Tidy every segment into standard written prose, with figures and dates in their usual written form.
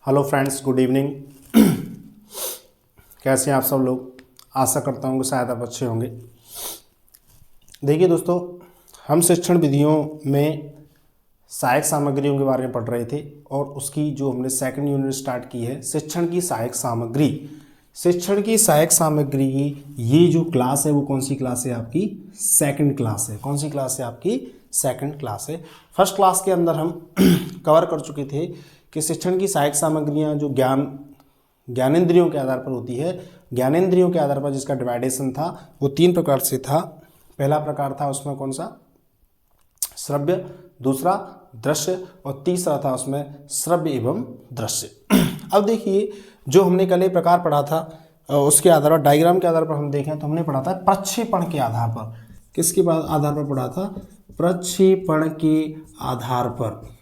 Hello friends, good evening. कैसे हैं आप सब लोग? आशा करता हूँ कि शायद आप अच्छे होंगे। देखिए दोस्तों, हम शिक्षण विधियों में सहायक सामग्रियों के बारे में पढ़ रहे थे और उसकी जो हमने सेकंड यूनिट स्टार्ट की है, शिक्षण की सहायक सामग्री। शिक्षण की सहायक सामग्री की ये जो क्लास है वो कौन सी क्लास है आपकी? सेकंड क्लास है। कौन सी क्लास है आपकी? सेकंड क्लास है। फर्स्ट क्लास के अंदर हम कवर कर चुके थे कि शिक्षण की सहायक सामग्रियां जो ज्ञानेंद्रियों के आधार पर होती है, ज्ञानेंद्रियों के आधार पर जिसका डिवाइडेशन था वो 3 प्रकार से था। पहला प्रकार था उसमें कौन सा? श्रव्य, दूसरा दृश्य और तीसरा था उसमें श्रव्य एवं दृश्य। अब देखिए, जो हमने कल एक प्रकार पढ़ा था उसके आधार पर, डायग्राम के आधार पर हम देखें तो हमने पढ़ा था प्रक्षेपण के आधार पर। किसके आधार पर पढ़ा था? प्रक्षेपण के आधार पर।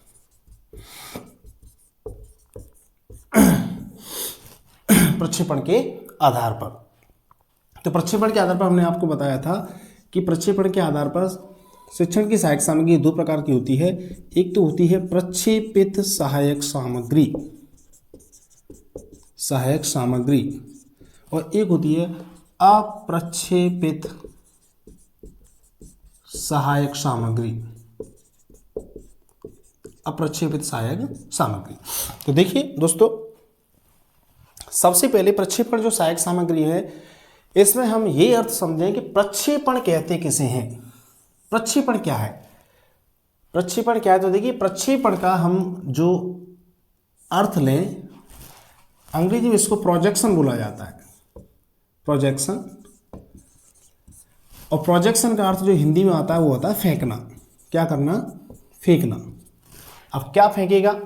प्रक्षेपण के आधार पर। तो प्रक्षेपण के आधार पर हमने आपको बताया था कि प्रक्षेपण के आधार पर शिक्षण की सहायक सामग्री 2 प्रकार की होती है। एक तो होती है प्रक्षेपित सहायक सामग्री, सहायक सामग्री, और एक होती है अप्रक्षेपित सहायक सामग्री, अप्रक्षेपित सहायक सामग्री। तो देखिए दोस्तों, सबसे पहले प्रक्षेपण जो सहायक सामग्री है, इसमें हम ये अर्थ समझें कि प्रक्षेपण कहते किसे हैं। प्रक्षेपण क्या है? प्रक्षेपण क्या है? तो देखिए, प्रक्षेपण का हम जो अर्थ लें, अंग्रेजी में इसको प्रोजेक्शन बोला जाता है, प्रोजेक्शन। और प्रोजेक्शन का अर्थ जो हिंदी में आता है वो होता है फेंकना। क्या करना? फेंकना। अब क्या फेंकेगा?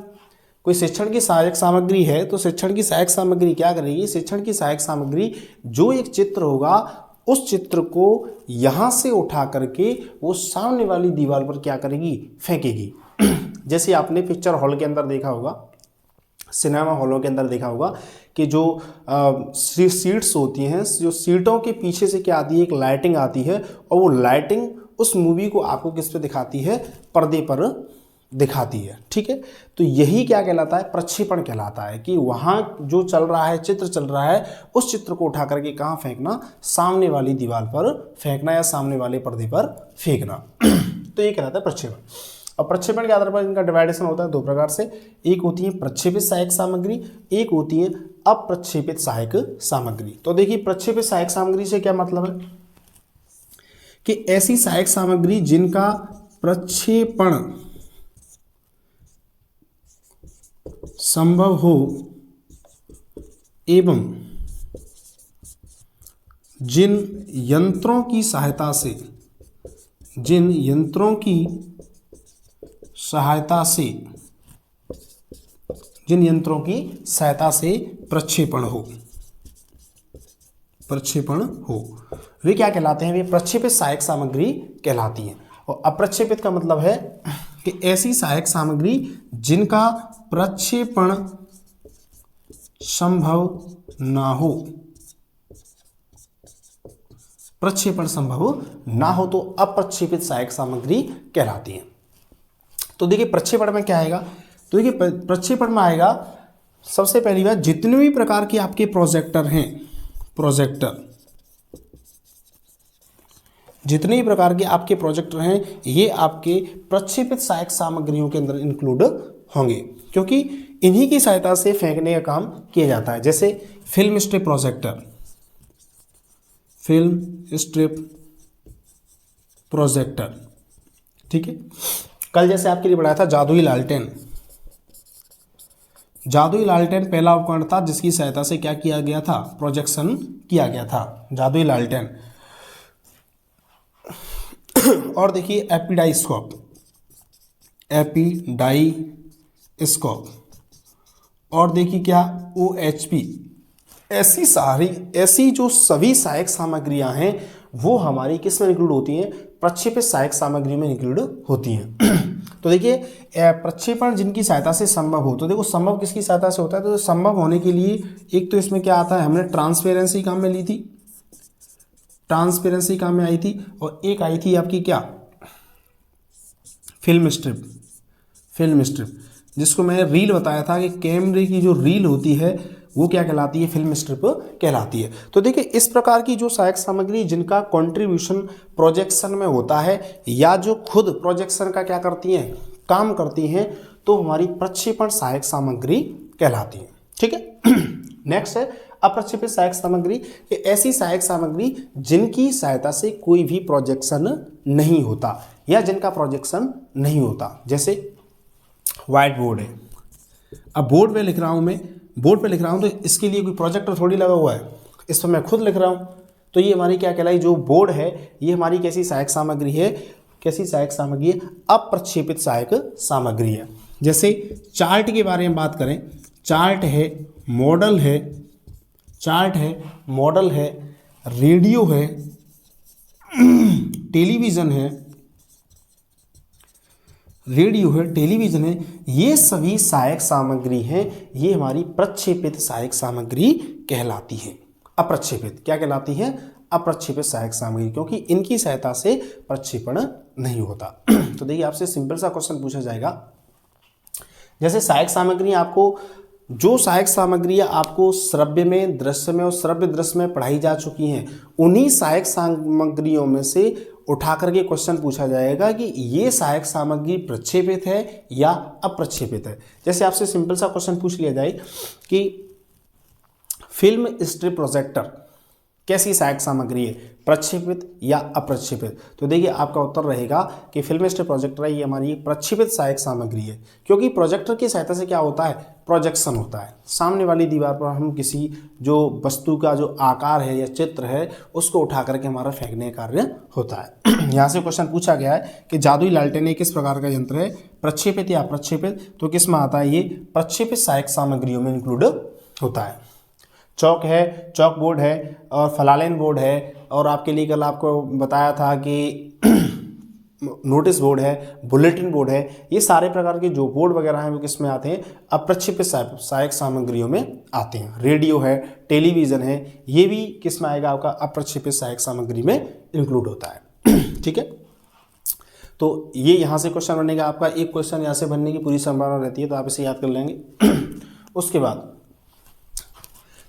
कोई शिक्षण की सहायक सामग्री है तो शिक्षण की सहायक सामग्री क्या करेगी? शिक्षण की सहायक सामग्री जो एक चित्र होगा, उस चित्र को यहां से उठा करके वो सामने वाली दीवार पर क्या करेगी? फेंकेगी। जैसे आपने पिक्चर हॉल के अंदर देखा होगा, सिनेमा हॉलों के अंदर देखा होगा कि जो सीट्स होती हैं, जो सीटों के पीछे से क्या आती है? एक लाइटिंग आती है, और वो लाइटिंग उस मूवी को आपको किस पे दिखाती है? पर्दे पर दिखाती है। ठीक है, तो यही क्या कहलाता है? प्रक्षेपण कहलाता है कि वहां जो चल रहा है, चित्र चल रहा है, उस चित्र को उठा करके कहाँ फेंकना? सामने वाली दीवार पर फेंकना या सामने वाले पर्दे पर फेंकना। तो ये कहलाता है प्रक्षेपण। और प्रक्षेपण के आधार पर इनका डिवाइडेशन होता है 2 प्रकार से। एक होती है प्रक्षेपित सहायक सामग्री, एक होती है अप्रक्षेपित सहायक सामग्री। तो देखिए, प्रक्षेपित सहायक सामग्री से क्या मतलब है कि ऐसी सहायक सामग्री जिनका प्रक्षेपण संभव हो एवं जिन यंत्रों की सहायता से, जिन यंत्रों की सहायता से, जिन यंत्रों की सहायता से प्रक्षेपण हो, प्रक्षेपण हो, वे क्या कहलाते हैं? वे प्रक्षेपित सहायक सामग्री कहलाती हैं। और अप्रक्षेपित का मतलब है कि ऐसी सहायक सामग्री जिनका प्रक्षेपण संभव ना हो, प्रक्षेपण संभव ना हो तो अप्रक्षेपित सहायक सामग्री कहलाती है। तो देखिए, प्रक्षेपण में क्या आएगा? तो देखिए, प्रक्षेपण में आएगा सबसे पहली बात, जितने भी प्रकार के आपके प्रोजेक्टर हैं, प्रोजेक्टर, जितने भी प्रकार के आपके प्रोजेक्टर हैं, ये आपके प्रक्षेपित सहायक सामग्रियों के अंदर इंक्लूड होंगे, क्योंकि इन्हीं की सहायता से फेंकने का काम किया जाता है। जैसे film strip projector, film strip projector. ठीक है, कल जैसे आपके लिए पढ़ाया था जादुई लालटेन। जादुई लालटेन पहला उपकरण था जिसकी सहायता से क्या किया गया था? प्रोजेक्शन किया गया था, जादुई लालटेन। और देखिए, एपिडाइस्कोप, एपिडाइस्कोप, और देखिए क्या? OHP। ऐसी जो सभी सहायक सामग्रियां हैं वो हमारी किस में इंक्लूड होती हैं? प्रक्षेपित सहायक सामग्री में इंक्लूड होती हैं। तो देखिए, प्रक्षेपण जिनकी सहायता से संभव हो, तो देखो संभव किसकी सहायता से होता है? तो संभव होने के लिए एक तो इसमें क्या आता है? हमने ट्रांसपेरेंसी काम में ली थी, ट्रांसपेरेंसी काम में आई थी, और एक आई थी आपकी क्या? Film strip, film strip. जिसको मैंने रील बताया था कि कैमरे की जो रील होती है वो क्या कहलाती है, फिल्म स्ट्रिप कहलाती है। तो देखिए इस प्रकार की जो सहायक सामग्री जिनका कंट्रीब्यूशन प्रोजेक्शन में होता है या जो खुद प्रोजेक्शन का क्या करती हैं, काम करती हैं, तो हमारी प्रक्षेपण सहायक सामग्री कहलाती है। ठीक है। नेक्स्ट है अप्रक्षेपित सहायक सामग्री। ये ऐसी सहायक सामग्री जिनकी सहायता से कोई भी प्रोजेक्शन नहीं होता या जिनका प्रोजेक्शन नहीं होता, जैसे व्हाइट बोर्ड है। अब बोर्ड पे लिख रहा हूँ मैं, बोर्ड पे लिख रहा हूँ तो इसके लिए कोई प्रोजेक्टर थोड़ी लगा हुआ है, इस पर मैं खुद लिख रहा हूँ, तो ये हमारी क्या कहलाई, जो बोर्ड है ये हमारी कैसी सहायक सामग्री है, कैसी सहायक सामग्री है, अप्रक्षेपित सहायक सामग्री है। जैसे चार्ट के बारे में बात करें, चार्ट है, मॉडल है, चार्ट है, मॉडल है, रेडियो है, टेलीविज़न है, रेडियो है, टेलीविज़न है, ये सभी सहायक सामग्री हैं, ये हमारी प्रक्षेपित सहायक सामग्री कहलाती है। अप्रक्षेपित क्या कहलाती है, अप्रक्षेपित सहायक सामग्री, क्योंकि इनकी सहायता से प्रक्षेपण नहीं होता। तो देखिए आपसे सिंपल सा क्वेश्चन पूछा जाएगा, जैसे सहायक सामग्री आपको, जो सहायक सामग्रियाँ आपको श्रव्य में, दृश्य में और श्रव्य दृश्य में पढ़ाई जा चुकी हैं, उन्हीं सहायक सामग्रियों में से उठा करके क्वेश्चन पूछा जाएगा कि ये सहायक सामग्री प्रक्षेपित है या अप्रक्षेपित है। जैसे आपसे सिंपल सा क्वेश्चन पूछ लिया जाए कि फिल्म स्ट्रिप प्रोजेक्टर कैसी सहायक सामग्री है, प्रक्षेपित या अप्रक्षेपित, तो देखिए आपका उत्तर रहेगा कि फिल्म स्ट्रिप प्रोजेक्टर ये हमारी प्रक्षेपित सहायक सामग्री है, क्योंकि प्रोजेक्टर की सहायता से क्या होता है, प्रोजेक्शन होता है। सामने वाली दीवार पर हम किसी जो वस्तु का जो आकार है या चित्र है उसको उठा करके हमारा फेंकने का कार्य होता है। यहाँ से क्वेश्चन पूछा गया है कि जादुई लालटेन किस प्रकार का यंत्र है, प्रक्षेपित या अप्रक्षेपित, तो किस में आता है, ये प्रक्षेपित सहायक सामग्रियों में इंक्लूड होता है। चौक है, चौक बोर्ड है, और फलालेन बोर्ड है, और आपके लिए कल आपको बताया था कि नोटिस बोर्ड है, बुलेटिन बोर्ड है, ये सारे प्रकार के जो बोर्ड वगैरह हैं वो किस में आते हैं, अप्रक्षेपित सहायक सामग्रियों में आते हैं। रेडियो है, टेलीविज़न है, ये भी किस में आएगा, आपका अप्रक्षेपित सहायक सामग्री में इंक्लूड होता है। ठीक है, तो ये यहाँ से क्वेश्चन बनने का, आपका एक क्वेश्चन यहाँ से बनने की पूरी संभावना रहती है, तो आप इसे याद कर लेंगे। उसके बाद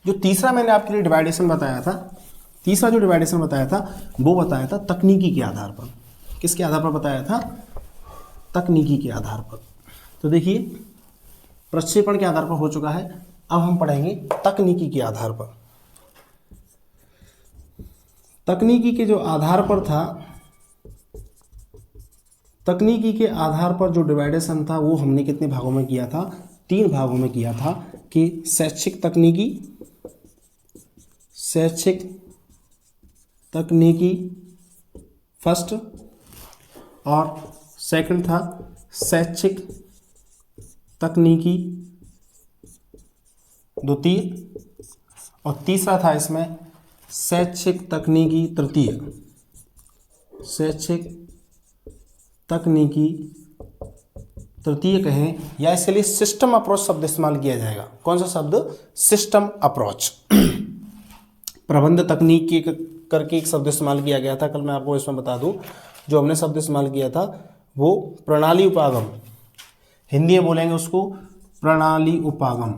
जो तीसरा मैंने आपके लिए डिवाइडेशन बताया था, तीसरा जो डिवाइडेशन बताया था वो बताया था तकनीकी के आधार पर। किसके आधार पर बताया था, तकनीकी के आधार पर। तो देखिए प्रक्षेपण के आधार पर हो चुका है, अब हम पढ़ेंगे तकनीकी के आधार पर। तकनीकी के जो आधार पर था, तकनीकी के आधार पर जो डिवाइडेशन था वो हमने कितने भागों में किया था, 3 भागों में किया था, कि शैक्षिक तकनीकी, शैक्षिक तकनीकी फर्स्ट, और सेकंड था शैक्षिक तकनीकी द्वितीय, और तीसरा था इसमें शैक्षिक तकनीकी तृतीय। शैक्षिक तकनीकी तृतीय कहें, या इसके लिए सिस्टम अप्रोच शब्द इस्तेमाल किया जाएगा। कौन सा शब्द, सिस्टम अप्रोच। प्रबंध तकनीक के करके एक शब्द इस्तेमाल किया गया था, कल मैं आपको इसमें बता दूं, जो हमने शब्द इस्तेमाल किया था वो प्रणाली उपागम, हिंदी में बोलेंगे उसको प्रणाली उपागम।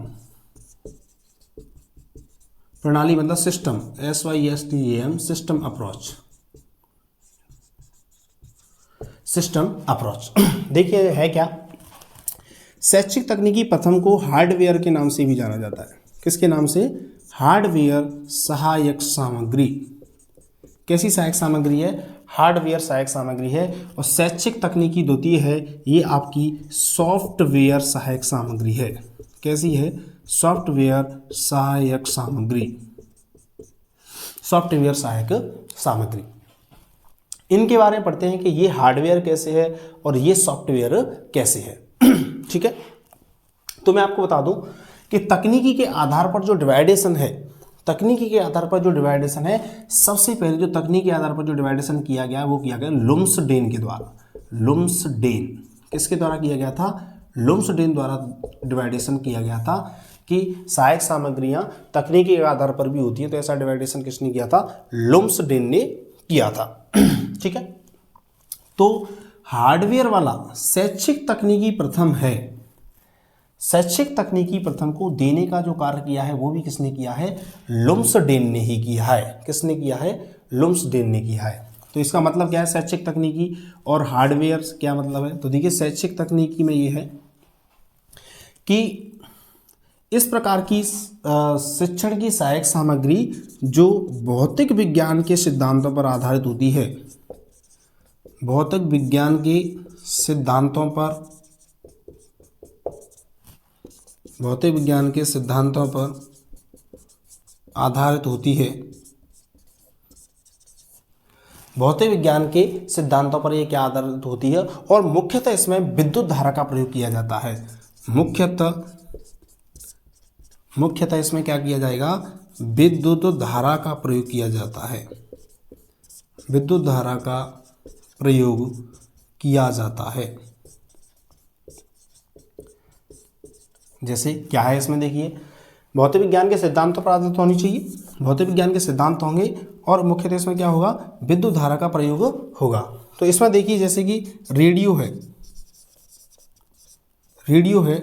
प्रणाली मतलब system, SYSTEM, system approach, system approach. देखिए है क्या, शैक्षिक तकनीकी प्रथम को हार्डवेयर के नाम से भी जाना जाता है। किसके नाम से, हार्डवेयर सहायक सामग्री। कैसी सहायक सामग्री है, हार्डवेयर सहायक सामग्री है। और शैक्षिक तकनीकी द्वितीय है, ये आपकी सॉफ्टवेयर सहायक सामग्री है। कैसी है, सॉफ्टवेयर सहायक सामग्री, सॉफ्टवेयर सहायक सामग्री। इनके बारे में पढ़ते हैं कि ये हार्डवेयर कैसे है और ये सॉफ्टवेयर कैसे है। ठीक है, तो मैं आपको बता दूं कि तकनीकी के आधार पर जो डिवाइडेशन है, तकनीकी के आधार पर जो डिवाइडेशन है, सबसे पहले जो तकनीकी के आधार पर जो डिवाइडेशन किया गया वो किया गया लुम्सडेन के द्वारा। लुम्सडेन किसके द्वारा किया गया था, लुम्सडेन द्वारा डिवाइडेशन किया गया था कि सहायक सामग्रियां तकनीकी के आधार पर भी होती हैं। तो ऐसा डिवाइडेशन किसने किया था, लुम्सडेन ने किया था। ठीक है, तो हार्डवेयर वाला शैक्षिक तकनीकी प्रथम है, शैक्षिक तकनीकी प्रथम को देने का जो कार्य किया है वो भी किसने किया है, लुम्सडेन ने ही किया है। किसने किया है, लुम्सडेन ने किया है। तो इसका मतलब क्या है, शैक्षिक तकनीकी और हार्डवेयर क्या मतलब है। तो देखिए शैक्षिक तकनीकी में ये है कि इस प्रकार की शिक्षण की सहायक सामग्री जो भौतिक विज्ञान के सिद्धांतों पर आधारित होती है, भौतिक विज्ञान के सिद्धांतों पर, भौतिक विज्ञान के सिद्धांतों पर आधारित होती है, भौतिक विज्ञान के सिद्धांतों पर यह क्या आधारित होती है, और मुख्यतः इसमें विद्युत धारा का प्रयोग किया जाता है। मुख्यतः इसमें क्या किया जाएगा, विद्युत धारा का प्रयोग किया जाता है, विद्युत धारा का प्रयोग किया जाता है। जैसे क्या है इसमें देखिए, भौतिक विज्ञान के सिद्धांतों पर आधारित होनी चाहिए, भौतिक विज्ञान के सिद्धांत होंगे और मुख्यतः इसमें क्या होगा, विद्युत धारा का प्रयोग होगा। तो इसमें देखिए जैसे कि रेडियो है,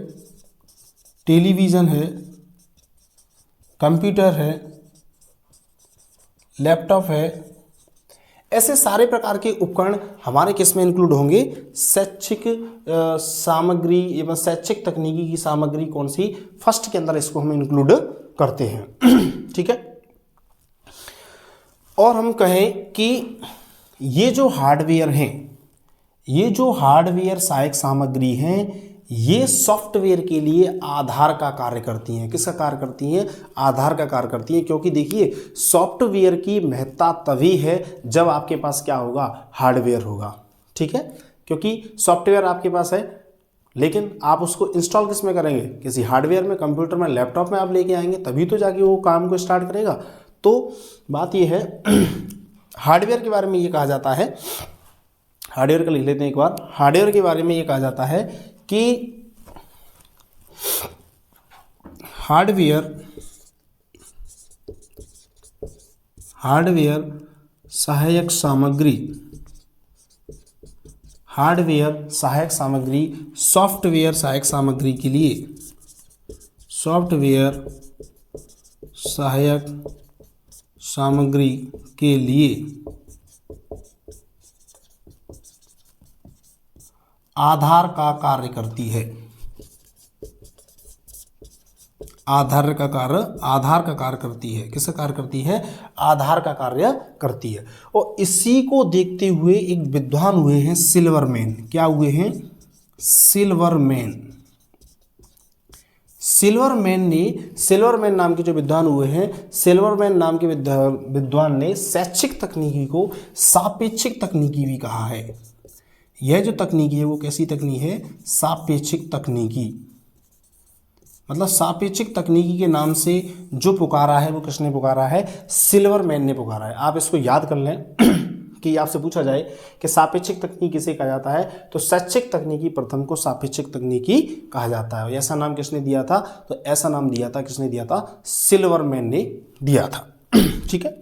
टेलीविज़न है, कंप्यूटर है, लैपटॉप है, ऐसे सारे प्रकार के उपकरण हमारे किस में इंक्लूड होंगे, शैक्षिक सामग्री एवं शैक्षिक तकनीकी की सामग्री कौन सी, फर्स्ट के अंदर इसको हम इंक्लूड करते हैं। ठीक है। और हम कहें कि ये जो हार्डवेयर हैं, ये जो हार्डवेयर सहायक सामग्री हैं, ये सॉफ्टवेयर के लिए आधार का कार्य करती हैं। किसका कार्य करती हैं, आधार का कार्य करती हैं। क्योंकि देखिए सॉफ्टवेयर की महत्ता तभी है जब आपके पास क्या होगा, हार्डवेयर होगा। ठीक है, क्योंकि सॉफ्टवेयर आपके पास है लेकिन आप उसको इंस्टॉल किस में करेंगे, किसी हार्डवेयर में, कंप्यूटर में, लैपटॉप में आप लेके आएंगे, तभी तो जाके वो काम को स्टार्ट करेगा। तो बात ये है हार्डवेयर के बारे में ये कहा जाता है, हार्डवेयर का लिख लेते हैं एक बार। हार्डवेयर के बारे में ये कहा जाता है कि हार्डवेयर सहायक सामग्री, हार्डवेयर सहायक सामग्री सॉफ्टवेयर सहायक सामग्री के लिए, सॉफ्टवेयर सहायक सामग्री के लिए आधार का कार्य करती है। आधार का कार्य करती है। किसका कार्य करती है, आधार का कार्य करती है। और इसी को देखते हुए एक विद्वान हुए हैं सिल्वरमैन। क्या हुए हैं, सिल्वरमैन नाम के जो विद्वान हुए हैं, सिल्वरमैन नाम के विद्वान ने शैक्षिक तकनीकी को सापेक्षिक तकनीकी भी कहा है। यह जो तकनीकी है वो कैसी तकनीक है, सापेक्षिक तकनीकी। मतलब सापेक्षिक तकनीकी के नाम से जो पुकारा है वो किसने पुकारा है, सिल्वरमैन ने पुकारा है। आप इसको याद कर लें कि आपसे पूछा जाए कि सापेक्षिक तकनीक किसे कहा जाता है, तो शैक्षिक तकनीकी प्रथम को सापेक्षिक तकनीकी कहा जाता है। ऐसा नाम किसने दिया था, तो ऐसा नाम दिया था, किसने दिया था, सिल्वरमैन ने दिया था। ठीक है।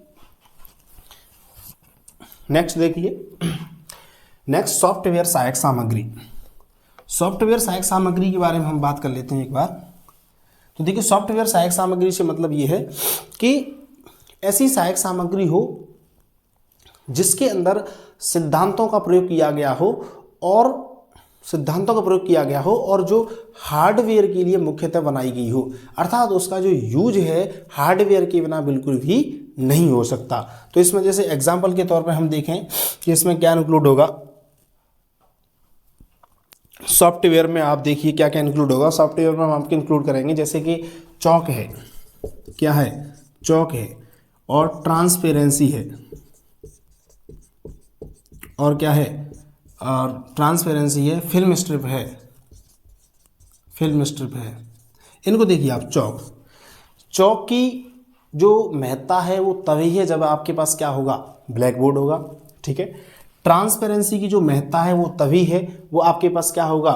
नेक्स्ट देखिए, नेक्स्ट सॉफ्टवेयर सहायक सामग्री। सॉफ्टवेयर सहायक सामग्री के बारे में हम बात कर लेते हैं एक बार। तो देखिए सॉफ्टवेयर सहायक सामग्री से मतलब ये है कि ऐसी सहायक सामग्री हो जिसके अंदर सिद्धांतों का प्रयोग किया गया हो, और सिद्धांतों का प्रयोग किया गया हो और जो हार्डवेयर के लिए मुख्यतः बनाई गई हो, अर्थात उसका जो यूज है हार्डवेयर के बिना बिल्कुल भी नहीं हो सकता। तो इसमें जैसे एग्जांपल के तौर पे हम देखें कि इसमें क्या इंक्लूड होगा, सॉफ्टवेयर में आप देखिए क्या क्या इंक्लूड होगा। सॉफ्टवेयर में हम आपके इंक्लूड करेंगे जैसे कि चौक है, क्या है, चौक है, और ट्रांसपेरेंसी है, और क्या है, और ट्रांसपेरेंसी है, फिल्म स्ट्रिप है, इनको देखिए आप। चौक की जो महत्ता है वो तभी है जब आपके पास क्या होगा, ब्लैक बोर्ड होगा। ठीक है। ट्रांसपेरेंसी की जो महत्ता है वो तभी है, वो आपके पास क्या होगा,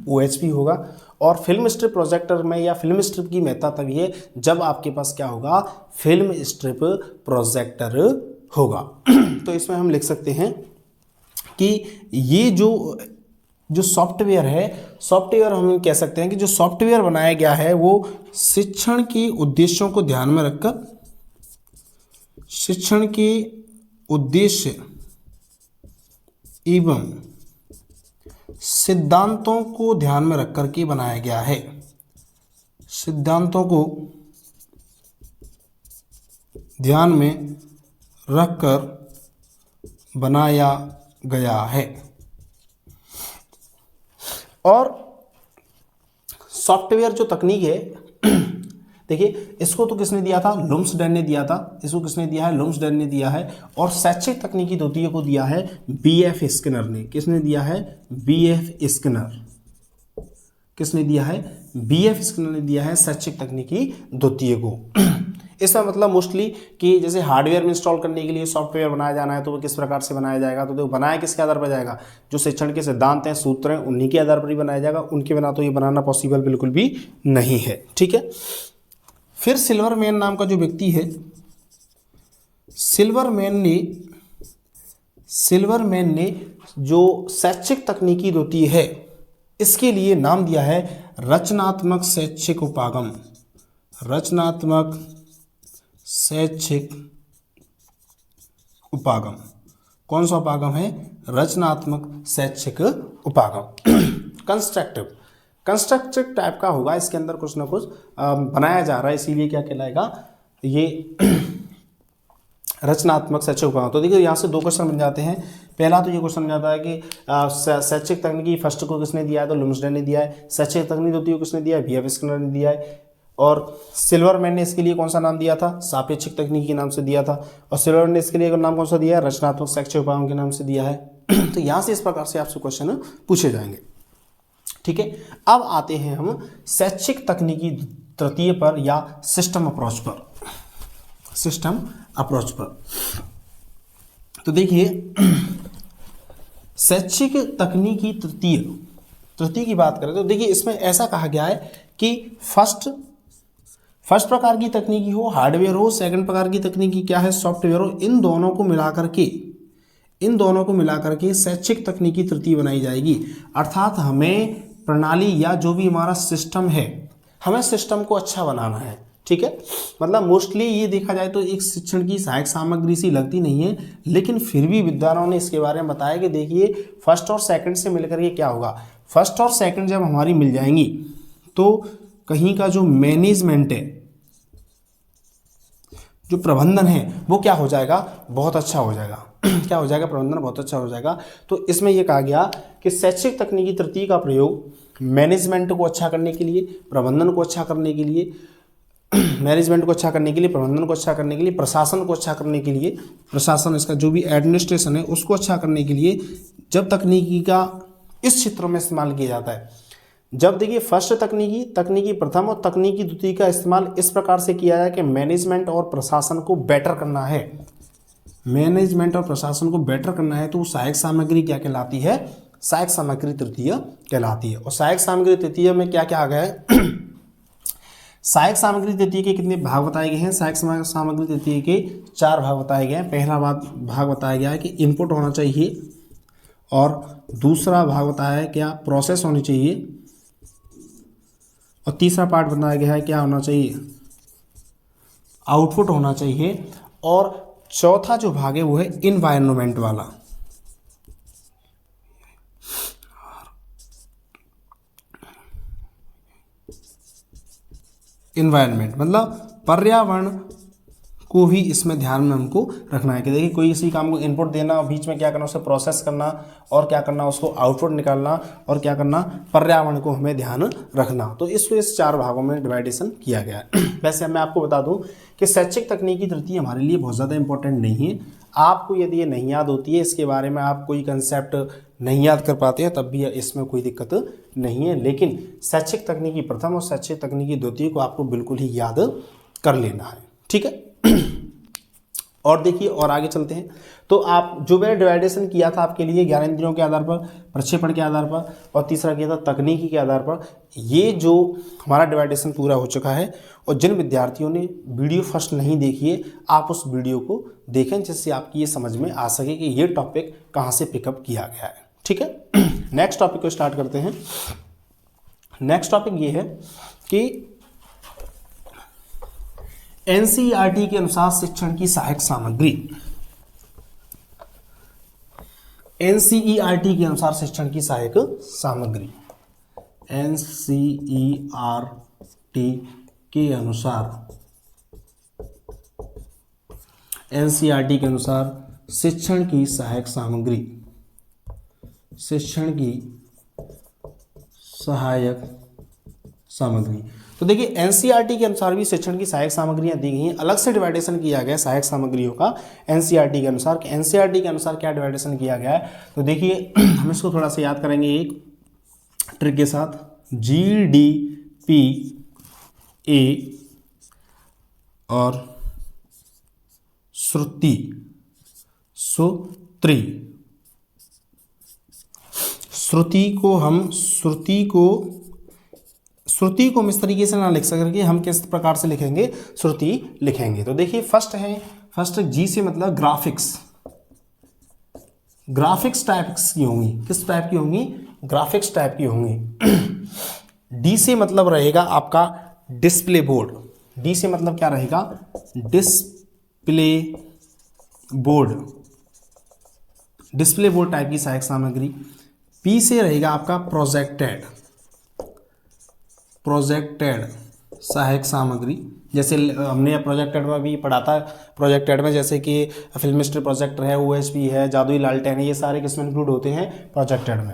OHP होगा। और फिल्म स्ट्रिप प्रोजेक्टर में या फिल्म स्ट्रिप की महत्ता तभी है जब आपके पास क्या होगा, फिल्म स्ट्रिप प्रोजेक्टर होगा। तो इसमें हम लिख सकते हैं कि ये जो जो सॉफ्टवेयर है, सॉफ्टवेयर हम कह सकते हैं कि जो सॉफ्टवेयर बनाया गया है वो शिक्षण के उद्देश्यों को ध्यान में रखकर, शिक्षण के उद्देश्य एवं सिद्धांतों को ध्यान में रख कर के बनाया गया है, सिद्धांतों को ध्यान में रखकर बनाया गया है। और सॉफ्टवेयर जो तकनीक है देखिए, इसको तो किसने दिया था, लुम्सडेन ने दिया था। इसको किसने दिया है, लुम्सडेन ने दिया है। और शैक्षिक तकनीकी द्वितीय को दिया है बीएफ स्किनर ने। किसने दिया है, बीएफ स्किनर। किसने दिया है, बीएफ स्किनर ने दिया है शैक्षिक तकनीकी द्वितीय को। इसका मतलब मोस्टली कि जैसे हार्डवेयर में इंस्टॉल करने के लिए सॉफ्टवेयर बनाया जाना है तो वो किस प्रकार से बनाया जाएगा, तो देखो बनाया किसके आधार पर जाएगा, जो शिक्षण के सिद्धांत हैं, सूत्र हैं, उन्हीं के आधार पर ही बनाया जाएगा। उनके बिना तो ये बनाना पॉसिबल बिल्कुल भी नहीं है। ठीक है, फिर सिल्वरमैन नाम का जो व्यक्ति है, सिल्वरमैन ने जो शैक्षिक तकनीकी द्वितीय है इसके लिए नाम दिया है रचनात्मक शैक्षिक उपागम। रचनात्मक शैक्षिक उपागम। कौन सा उपागम है, रचनात्मक शैक्षिक उपागम। कंस्ट्रक्टिव टाइप का होगा, इसके अंदर कुछ ना कुछ बनाया जा रहा है, इसीलिए क्या कहलाएगा ये रचनात्मक शैक्षिक उपागम। तो देखिए यहाँ से दो क्वेश्चन बन जाते हैं। पहला तो ये क्वेश्चन बन जाता है कि शैक्षिक तकनीकी फर्स्ट को किसने दिया है, तो लुम्सडेन ने दिया है। शैक्षिक तकनीकी द्वितीय को किसने दिया है, बीएफ स्किनर ने दिया है। और सिल्वरमैन ने इसके लिए कौन सा नाम दिया था, सापेक्षिक तकनीक के नाम से दिया था। और सिल्वरमैन ने इसके लिए नाम कौन सा दिया है, रचनात्मक शैक्षिक उपागम के नाम से दिया है। तो यहाँ से इस प्रकार से आपसे क्वेश्चन पूछे जाएंगे। ठीक है, अब आते हैं हम शैक्षिक तकनीकी तृतीय पर या सिस्टम अप्रोच पर। सिस्टम अप्रोच पर तो देखिए शैक्षिक तकनीकी तृतीय की बात करें तो देखिए इसमें ऐसा कहा गया है कि फर्स्ट प्रकार की तकनीकी हो, हार्डवेयर हो, सेकंड प्रकार की तकनीकी क्या है, सॉफ्टवेयर हो। इन दोनों को मिलाकर के शैक्षिक तकनीकी तृतीय बनाई जाएगी। अर्थात हमें प्रणाली या जो भी हमारा सिस्टम है, हमें सिस्टम को अच्छा बनाना है। ठीक है, मतलब मोस्टली ये देखा जाए तो एक शिक्षण की सहायक सामग्री सी लगती नहीं है, लेकिन फिर भी विद्वानों ने इसके बारे में बताया कि देखिए फर्स्ट और सेकंड से मिलकर के क्या होगा, फर्स्ट और सेकंड जब हमारी मिल जाएंगी तो कहीं का जो मैनेजमेंट है, जो प्रबंधन है, वो क्या हो जाएगा, बहुत अच्छा हो जाएगा। क्या हो जाएगा, प्रबंधन बहुत अच्छा हो जाएगा। तो इसमें यह कहा गया कि शैक्षिक तकनीकी तृतीय का प्रयोग मैनेजमेंट को अच्छा करने के लिए, प्रबंधन को अच्छा करने के लिए, मैनेजमेंट को अच्छा करने के लिए, प्रबंधन को अच्छा करने के लिए, प्रशासन को अच्छा करने के लिए, प्रशासन इसका जो भी एडमिनिस्ट्रेशन है उसको अच्छा करने के लिए जब तकनीकी का इस क्षेत्रों में इस्तेमाल किया जाता है। जब देखिए फर्स्ट तकनीकी प्रथम और तकनीकी द्वितीय का इस्तेमाल इस प्रकार से किया जाए कि मैनेजमेंट और प्रशासन को बेटर करना है, मैनेजमेंट और प्रशासन को बेटर करना है, तो सहायक सामग्री क्या कहलाती है, सहायक सामग्री तृतीय कहलाती है। और सहायक सामग्री तृतीय में क्या क्या आ गया है, सहायक सामग्री तृतीय के कितने भाग बताए गए हैं, सहायक सामग्री तृतीय के 4 भाग बताए गए हैं। पहला भाग बताया गया है कि इनपुट होना चाहिए, और दूसरा भाग बताया है क्या, प्रोसेस होनी चाहिए, और तीसरा पार्ट बताया गया है क्या होना चाहिए, आउटपुट होना चाहिए, और चौथा जो भाग है वो है इन्वायरमेंट वाला। इन्वायरमेंट मतलब पर्यावरण को भी इसमें ध्यान में हमको रखना है कि देखिए कोई किसी काम को इनपुट देना और बीच में क्या करना, उसे प्रोसेस करना, और क्या करना, उसको आउटपुट निकालना, और क्या करना, पर्यावरण को हमें ध्यान रखना। तो इसको इस 4 भागों में डिवाइडेशन किया गया है। वैसे मैं आपको बता दूं कि शैक्षिक तकनीकी तृतीय हमारे लिए बहुत ज़्यादा इंपॉर्टेंट नहीं है। आपको यदि ये नहीं याद होती है, इसके बारे में आप कोई कंसेप्ट नहीं याद कर पाते हैं, तब भी इसमें कोई दिक्कत नहीं है। लेकिन शैक्षिक तकनीकी प्रथम और शैक्षिक तकनीकी द्वितीय को आपको बिल्कुल ही याद कर लेना है। ठीक है, और देखिए और आगे चलते हैं। तो आप जो मैंने डिवाइडेशन किया था आपके लिए ज्ञानेंद्रियों के आधार पर, प्रक्षेपण के आधार पर, और तीसरा किया था तकनीकी के आधार पर, ये जो हमारा डिवाइडेशन पूरा हो चुका है। और जिन विद्यार्थियों ने वीडियो फर्स्ट नहीं देखी है, आप उस वीडियो को देखें जिससे आपकी ये समझ में आ सके कि ये टॉपिक कहाँ से पिकअप किया गया है। ठीक है, नेक्स्ट टॉपिक को स्टार्ट करते हैं। नेक्स्ट टॉपिक ये है कि एनसीईआरटी के अनुसार शिक्षण की सहायक सामग्री, एनसीईआरटी के अनुसार शिक्षण की सहायक सामग्री, एनसीईआरटी के अनुसार, एनसीईआरटी के अनुसार शिक्षण की सहायक सामग्री, शिक्षण की सहायक सामग्री। तो देखिए एनसीईआरटी के अनुसार भी शिक्षण की सहायक सामग्रियां दी गई हैं। अलग से डिवाइडेशन किया गया है सहायक सामग्रियों का एनसीईआरटी के अनुसार। एनसीईआरटी के अनुसार क्या डिवाइडेशन किया गया है, तो देखिए हम इसको थोड़ा सा याद करेंगे एक ट्रिक के साथ। GDPA और श्रुति श्रुति को हम इस तरीके से ना लिख सकेंगे, हम किस प्रकार से लिखेंगे, श्रुति लिखेंगे। तो देखिए फर्स्ट जी से मतलब ग्राफिक्स टाइप्स की होंगी। किस टाइप की होंगी, ग्राफिक्स टाइप की होंगी। डी से मतलब रहेगा आपका डिस्प्ले बोर्ड, डी से मतलब क्या रहेगा, डिस्प्ले बोर्ड टाइप की सहायक सामग्री। पी से रहेगा आपका प्रोजेक्टेड सहायक सामग्री, जैसे हमने प्रोजेक्टेड में भी पढ़ा था, प्रोजेक्टेड में जैसे कि फिल्मिस्ट्री प्रोजेक्टर है, OSP है, जादुई लालटेन है, ये सारे किसमें इंक्लूड होते हैं, प्रोजेक्टेड में।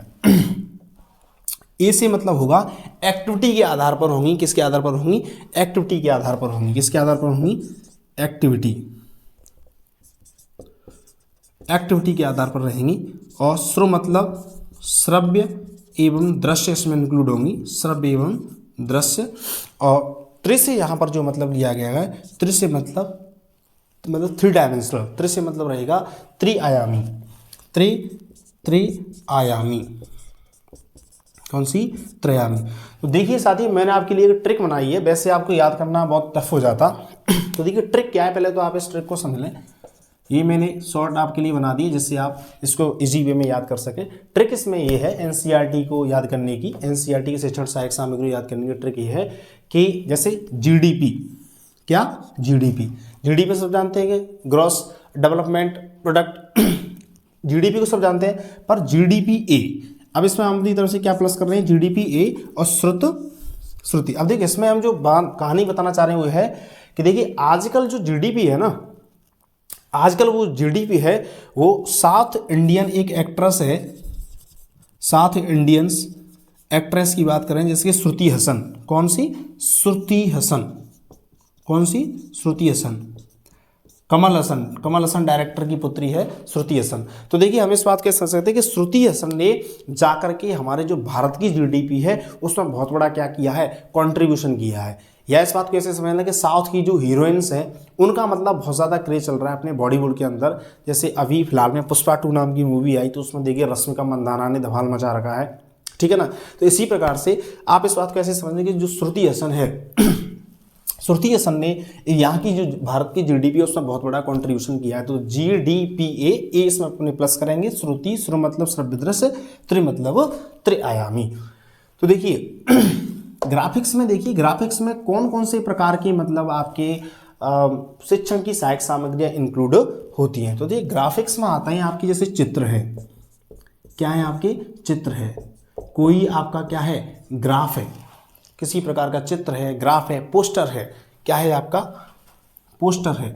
ए से मतलब होगा एक्टिविटी के आधार पर होंगी। किसके आधार पर होंगी, एक्टिविटी के आधार पर होंगी। किसके आधार पर होंगी, एक्टिविटी के आधार पर रहेंगी। और श्रो मतलब श्रव्य एवं दृश्य इसमें इंक्लूड होंगी, श्रव्य एवं दृश्य। और त्रि से यहाँ पर जो मतलब लिया गया है, त्रि से मतलब 3 डायमेंशनल, त्रि से मतलब रहेगा त्रिआयामी, त्रिआयामी। कौन सी, त्रिआयामी। तो देखिए साथी मैंने आपके लिए एक ट्रिक बनाई है, वैसे आपको याद करना बहुत टफ हो जाता। तो देखिए ट्रिक क्या है, पहले तो आप इस ट्रिक को समझ लें। ये मैंने शॉर्ट आपके लिए बना दी जिससे आप इसको इजी वे में याद कर सकें। ट्रिक इसमें ये है एनसीईआरटी को याद करने की, एनसीईआरटी की शिक्षण सहायक सामग्री याद करने की ट्रिक ये है कि जैसे जीडीपी, क्या, जीडीपी सब जानते हैं कि ग्रॉस डेवलपमेंट प्रोडक्ट, जीडीपी को सब जानते हैं, पर जीडीपीए, अब इसमें हम अपनी तरफ से क्या प्लस कर रहे हैं, जीडीपीए और श्रुति। अब देखिए इसमें हम जो कहानी बताना चाह रहे हैं वो है कि देखिए आजकल जो जीडीपी है ना, आजकल वो जीडीपी है वो साउथ इंडियन एक एक्ट्रेस है, साउथ इंडियंस एक्ट्रेस की बात करें जैसे कि श्रुति हसन। कौन सी, श्रुति हसन। कौन सी, श्रुति हसन। कमल हसन डायरेक्टर की पुत्री है श्रुति हसन। तो देखिए हम इस बात कह सकते हैं कि श्रुति हसन ने जाकर के हमारे जो भारत की जीडीपी है उसमें बहुत बड़ा क्या किया है, कंट्रीब्यूशन किया है। या इस बात को ऐसे समझना कि साउथ की जो हीरोइंस हैं उनका मतलब बहुत ज़्यादा क्रेज चल रहा है अपने बॉलीवुड के अंदर। जैसे अभी फिलहाल में पुष्पा 2 नाम की मूवी आई, तो उसमें देखिए रश्मिका मंदाना ने धमाल मचा रखा है, ठीक है ना। तो इसी प्रकार से आप इस बात को ऐसे समझें कि जो श्रुति हसन है, श्रुति हसन ने यहाँ की जो भारत की जीडीपी है उसमें बहुत बड़ा कंट्रीब्यूशन किया है। तो GDPA, ए इसमें अपने प्लस करेंगे, श्रुति, श्रु मतलब श्रव्य दृश्य, त्रि मतलब त्रिआयामी। तो देखिए ग्राफिक्स में, देखिए ग्राफिक्स में कौन कौन से प्रकार के मतलब आपके शिक्षण की सहायक सामग्रियां इंक्लूड होती हैं। तो देखिए ग्राफिक्स में आता है आपकी जैसे चित्र है, क्या है आपके, चित्र है, कोई आपका क्या है, ग्राफ है, किसी प्रकार का चित्र है, ग्राफ है, पोस्टर है, क्या है आपका, पोस्टर है,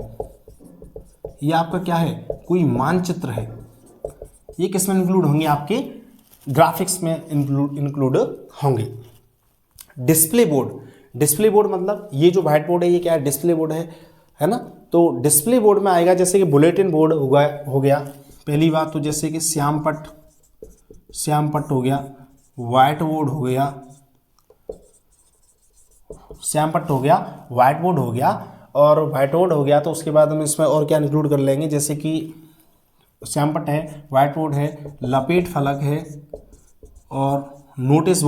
ये आपका क्या है, कोई मानचित्र है। ये किस में इंक्लूड होंगे, आपके ग्राफिक्स में इंक्लूड होंगे। डिस्प्ले बोर्ड मतलब ये जो व्हाइट बोर्ड है ये क्या है, डिस्प्ले बोर्ड है ना। तो डिस्प्ले बोर्ड में आएगा जैसे कि बुलेटिन बोर्ड हो गया पहली बात, तो जैसे कि श्याम पट्ट हो गया, व्हाइट बोर्ड हो गया, श्याम पट्ट हो गया, व्हाइट बोर्ड हो गया। और व्हाइट बोर्ड हो गया तो उसके बाद हम इसमें और क्या इंक्लूड कर लेंगे, जैसे कि श्याम पट्ट है, व्हाइट बोर्ड है, लपेट फलक है और नोटिस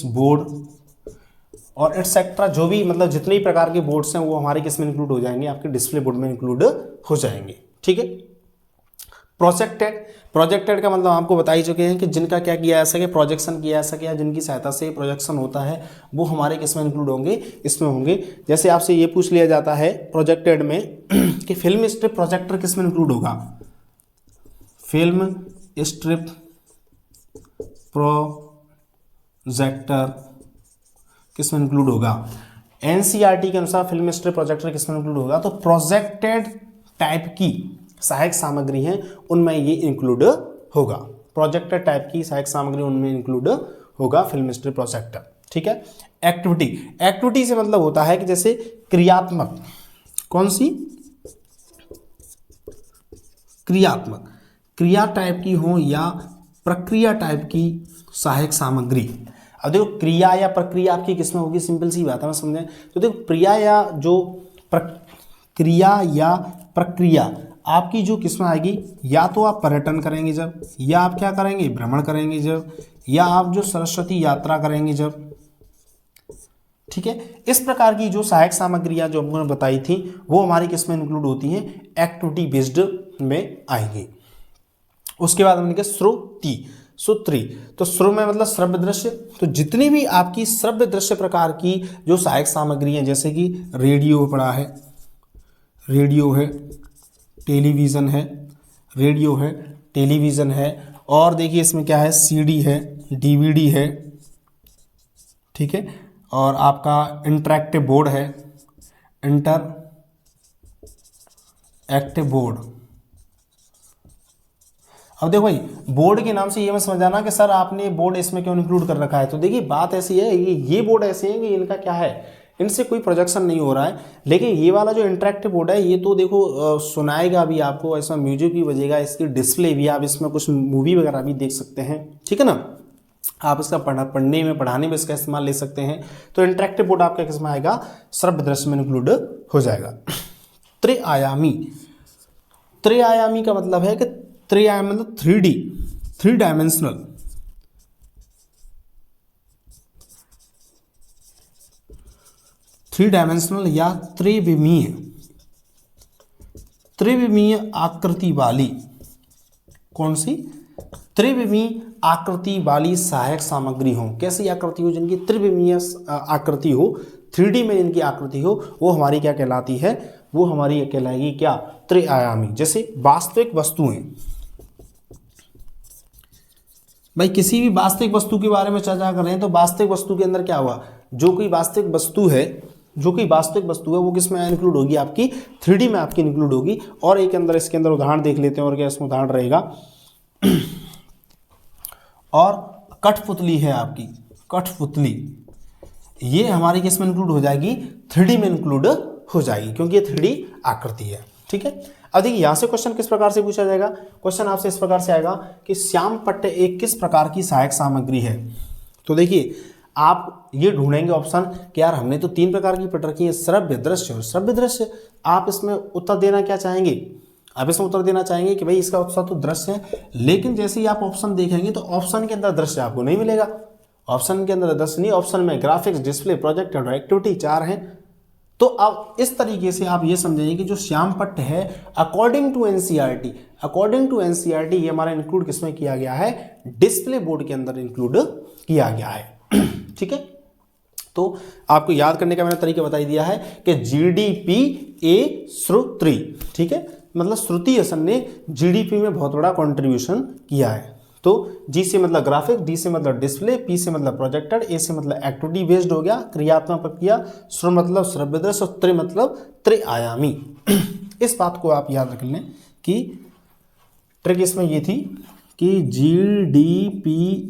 बोर्ड और एटसेट्रा, जो भी मतलब जितने भी प्रकार के बोर्ड्स हैं वो हमारे किस में इंक्लूड हो जाएंगे, आपके डिस्प्ले बोर्ड में इंक्लूड हो जाएंगे, ठीक है। प्रोजेक्टेड का मतलब आपको बता ही चुके हैं कि जिनका क्या किया जा सके, प्रोजेक्शन किया जा सके या जिनकी सहायता से प्रोजेक्शन होता है वो हमारे किसमें इंक्लूड होंगे, इसमें होंगे। जैसे आपसे ये पूछ लिया जाता है प्रोजेक्टेड में कि फिल्म स्ट्रिप प्रोजेक्टर किसमें इंक्लूड होगा, फिल्म स्ट्रिप प्रोजेक्टर किसमें इंक्लूड होगा, एनसीईआरटी के अनुसार फिल्म स्ट्रिप प्रोजेक्टर किसमें इंक्लूड होगा, तो प्रोजेक्टेड टाइप की सहायक सामग्री हैं उनमें ये इंक्लूड होगा, प्रोजेक्टेड टाइप की सहायक सामग्री उनमें इंक्लूड होगा फिल्म स्ट्रिप प्रोजेक्टर। ठीक है। एक्टिविटी से मतलब होता है कि जैसे क्रियात्मक, कौन सी, क्रियात्मक, क्रिया टाइप की हो या प्रक्रिया टाइप की सहायक सामग्री। अब देखो क्रिया या प्रक्रिया आपकी किसमें होगी, सिंपल सी बात है, मैं समझें तो देखो क्रिया या जो क्रिया या प्रक्रिया आपकी जो किसमें आएगी, या तो आप पर्यटन करेंगे जब, या आप क्या करेंगे, भ्रमण करेंगे जब, या आप जो सरस्वती यात्रा करेंगे जब। ठीक है। इस प्रकार की जो सहायक सामग्रियां जो हमने बताई थी वो हमारी किसमें इंक्लूड होती हैं, एक्टिविटी बेस्ड में आएगी। उसके बाद हमने कहा श्रुति, तो श्रु में मतलब श्रव्य दृश्य, तो जितनी भी आपकी श्रव्य दृश्य प्रकार की जो सहायक सामग्री है, जैसे कि रेडियो पड़ा है, रेडियो है, टेलीविज़न है, रेडियो है, टेलीविज़न है, और देखिए इसमें क्या है, सीडी है, डीवीडी है, ठीक है, और आपका इंटरैक्टिव बोर्ड है, इंटरएक्टिव बोर्ड। अब देखो भाई बोर्ड के नाम से ये मत समझ आना कि सर आपने बोर्ड इसमें क्यों इंक्लूड कर रखा है, तो देखिए बात ऐसी है, ये बोर्ड ऐसे हैं कि इनका क्या है, इनसे कोई प्रोजेक्शन नहीं हो रहा है, लेकिन ये वाला जो इंटरैक्टिव बोर्ड है ये तो देखो सुनाएगा भी आपको, ऐसा म्यूजिक भी बजेगा, इसकी डिस्प्ले भी, आप इसमें कुछ मूवी वगैरह भी देख सकते हैं। ठीक है ना, आप इसका पढ़ने में पढ़ाने में इसका इस्तेमाल ले सकते हैं। तो इंटरैक्टिव बोर्ड आपका किसमें आएगा, श्रव्य दृश्य में इंक्लूड हो जाएगा। त्रिआयामी का मतलब है कि त्रिआयामी मतलब 3D, 3 डायमेंशनल, या त्रिविमीय आकृति वाली, कौन सी, त्रिविमीय आकृति वाली सहायक सामग्री हो। कैसी आकृति हो, जिनकी त्रिविमीय आकृति हो, 3D में जिनकी आकृति हो, वो हमारी क्या कहलाती है, वो हमारी कहलाएगी क्या, त्रिआयामी। जैसे वास्तविक वस्तुएं, भाई किसी भी वास्तविक वस्तु के बारे में चर्चा कर रहे हैं तो वास्तविक वस्तु के अंदर क्या हुआ, जो कोई वास्तविक वस्तु है वो किस में इंक्लूड होगी, आपकी 3D में आपकी इंक्लूड होगी। और एक अंदर इसके अंदर उदाहरण देख लेते हैं, और क्या इसमें उदाहरण रहेगा, और कठपुतली है आपकी, कठपुतली, ये हमारी किस में इंक्लूड हो जाएगी, 3D में इंक्लूड हो जाएगी, क्योंकि ये 3D आकृति है। ठीक है। अब देखिए यहाँ से क्वेश्चन किस प्रकार से पूछा जाएगा, क्वेश्चन आपसे इस प्रकार से आएगा कि श्याम पट्ट एक किस प्रकार की सहायक सामग्री है। तो देखिए आप ये ढूंढेंगे ऑप्शन कि यार हमने तो 3 प्रकार की पट रखी है, श्रव्य, दृश्य और श्रव्य दृश्य। आप इसमें उत्तर देना क्या चाहेंगे, आप इसमें उत्तर देना चाहेंगे कि भाई इसका उत्तर तो दृश्य है, लेकिन जैसे ही आप ऑप्शन देखेंगे तो ऑप्शन के अंदर दृश्य आपको नहीं मिलेगा, ऑप्शन के अंदर दृश्य नहीं, ऑप्शन में ग्राफिक्स, डिस्प्ले, प्रोजेक्ट और एक्टिविटी 4 हैं। तो अब इस तरीके से आप ये समझेंगे कि जो श्याम पट्ट है अकॉर्डिंग टू एनसीईआरटी ये हमारा इंक्लूड किसमें किया गया है, डिस्प्ले बोर्ड के अंदर इंक्लूड किया गया है। ठीक है। तो आपको याद करने का मैंने तरीका बता दिया है कि GDP ए श्रुति, ठीक है, मतलब श्रुति हसन ने GDP में बहुत बड़ा कंट्रीब्यूशन किया है। तो G से मतलब ग्राफिक, D से मतलब डिस्प्ले, P से मतलब प्रोजेक्टर, A से मतलब एक्टिविटी बेस्ड हो गया, क्रियात्मक प्रक्रिया, श्रु मतलब श्रव्य दृश्य, और त्रि मतलब त्रिआयामी। इस बात को आप याद रख लें कि ट्रिक इसमें ये थी कि GDPA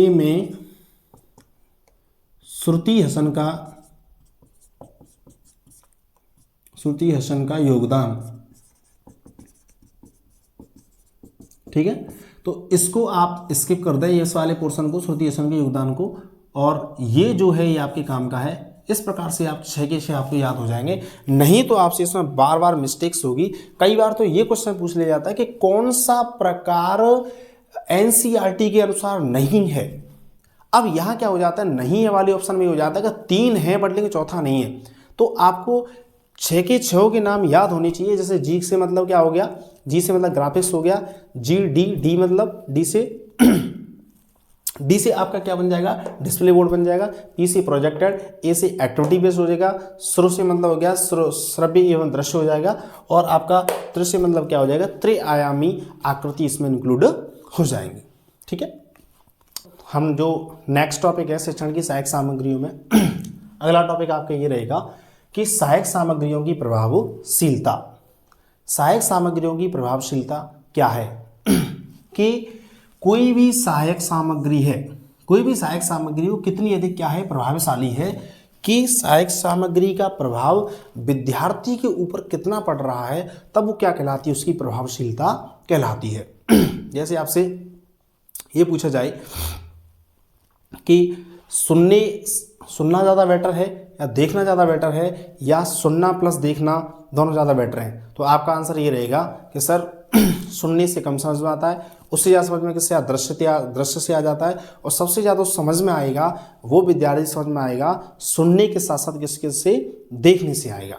में श्रुति हसन का योगदान, ठीक है। तो इसको आप स्किप कर दें, इस वाले पोर्शन को, श्रुति हसन के योगदान को, और ये जो है ये आपके काम का है। इस प्रकार से आप 6 के 6 आपको याद हो जाएंगे। नहीं तो आपसे इसमें बार बार मिस्टेक्स होगी। कई बार तो ये क्वेश्चन पूछ लिया जाता है कि कौन सा प्रकार एनसीईआरटी के अनुसार नहीं है। अब यहाँ क्या हो जाता है, नहीं है वाले ऑप्शन में हो जाता है कि 3 है बट लेकिन चौथा नहीं है। तो आपको 6 के 6 के नाम याद होने चाहिए। जैसे जी से मतलब क्या हो गया, जी से मतलब ग्राफिक्स हो गया, जी डी मतलब डी से आपका क्या बन जाएगा, डिस्प्ले बोर्ड बन जाएगा, पी से प्रोजेक्टेड, ए से एक्टिविटी बेस हो जाएगा, श्रो से मतलब हो गया श्रव्य एवं दृश्य हो जाएगा, और आपका दृश्य मतलब क्या हो जाएगा, त्रिआयामी आकृति इसमें इंक्लूड हो जाएंगी। ठीक है, हम जो नेक्स्ट टॉपिक है शिक्षण की सहायक सामग्रियों में अगला टॉपिक आपका ये रहेगा कि सहायक सामग्रियों की प्रभावशीलता। सहायक सामग्रियों की प्रभावशीलता क्या है कि कोई भी सहायक सामग्री है, कोई भी सहायक सामग्री वो कितनी अधिक क्या है, प्रभावशाली है, कि सहायक सामग्री का प्रभाव विद्यार्थी के ऊपर कितना पड़ रहा है, तब वो क्या कहलाती है, उसकी प्रभावशीलता कहलाती है। जैसे आपसे ये पूछा जाए कि सुनना ज़्यादा बेटर है या देखना ज़्यादा बेटर है, या सुनना प्लस देखना दोनों ज़्यादा बेटर है, तो आपका आंसर ये रहेगा कि सर सुनने से कम समझ में आता है, उससे ज़्यादा समझ में किससे, दृश्य से आ जाता है, और सबसे ज़्यादा समझ में आएगा वो विद्यार्थी समझ में आएगा सुनने के साथ साथ किसके से, देखने से आएगा।